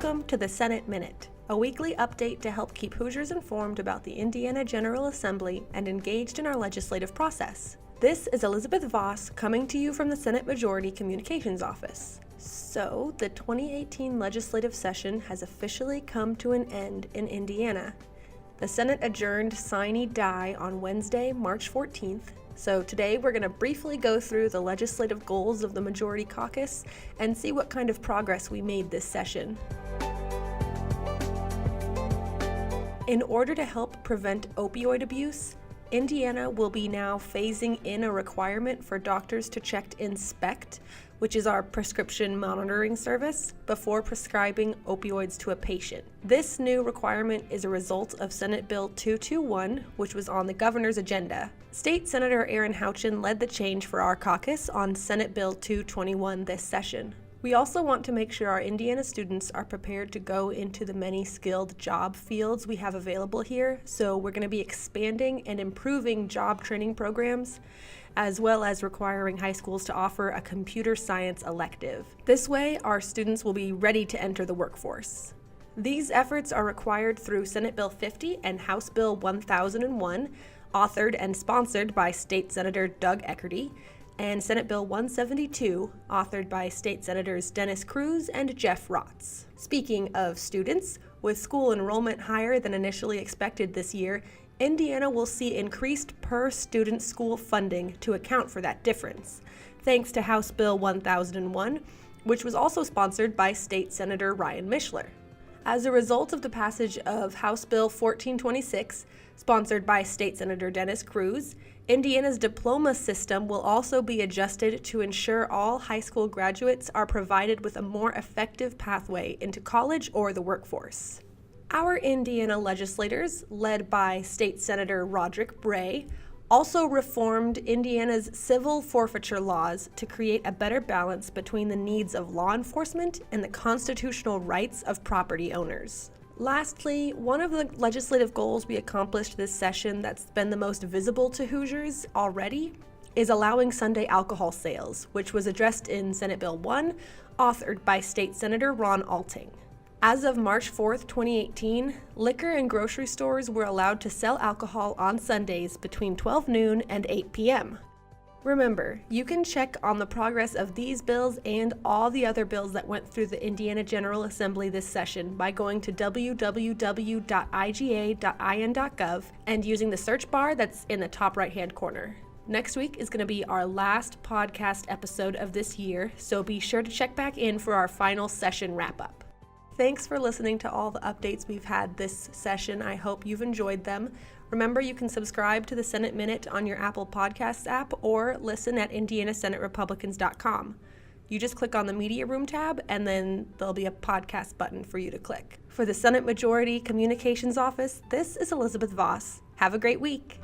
Welcome to the Senate Minute, a weekly update to help keep Hoosiers informed about the Indiana General Assembly and engaged in our legislative process. This is Elizabeth Voss coming to you from the Senate Majority Communications Office. So, the 2018 legislative session has officially come to an end in Indiana. The Senate adjourned sine die on Wednesday, March 14th. So today we're going to briefly go through the legislative goals of the Majority Caucus and see what kind of progress we made this session. In order to help prevent opioid abuse, Indiana will be now phasing in a requirement for doctors to check INSPECT, which is our prescription monitoring service, before prescribing opioids to a patient. This new requirement is a result of Senate Bill 221, which was on the governor's agenda. State Senator Aaron Houchin led the change for our caucus on Senate Bill 221 this session. We also want to make sure our Indiana students are prepared to go into the many skilled job fields we have available here, so we're going to be expanding and improving job training programs, as well as requiring high schools to offer a computer science elective. This way, our students will be ready to enter the workforce. These efforts are required through Senate Bill 50 and House Bill 1001, authored and sponsored by State Senator Doug Eckerty, and Senate Bill 172, authored by State Senators Dennis Cruz and Jeff Rotz. Speaking of students, with school enrollment higher than initially expected this year, Indiana will see increased per-student school funding to account for that difference, thanks to House Bill 1001, which was also sponsored by State Senator Ryan Mishler. As a result of the passage of House Bill 1426, sponsored by State Senator Dennis Cruz, Indiana's diploma system will also be adjusted to ensure all high school graduates are provided with a more effective pathway into college or the workforce. Our Indiana legislators, led by State Senator Roderick Bray, also reformed Indiana's civil forfeiture laws to create a better balance between the needs of law enforcement and the constitutional rights of property owners. Lastly, one of the legislative goals we accomplished this session that's been the most visible to Hoosiers already is allowing Sunday alcohol sales, which was addressed in Senate Bill 1, authored by State Senator Ron Alting. As of March 4th, 2018, liquor and grocery stores were allowed to sell alcohol on Sundays between 12 noon and 8 p.m. Remember, you can check on the progress of these bills and all the other bills that went through the Indiana General Assembly this session by going to www.iga.in.gov and using the search bar that's in the top right-hand corner. Next week is going to be our last podcast episode of this year, so be sure to check back in for our final session wrap-up. Thanks for listening to all the updates we've had this session. I hope you've enjoyed them. Remember, you can subscribe to the Senate Minute on your Apple Podcasts app or listen at IndianaSenateRepublicans.com. You just click on the Media Room tab, and then there'll be a podcast button for you to click. For the Senate Majority Communications Office, this is Elizabeth Voss. Have a great week.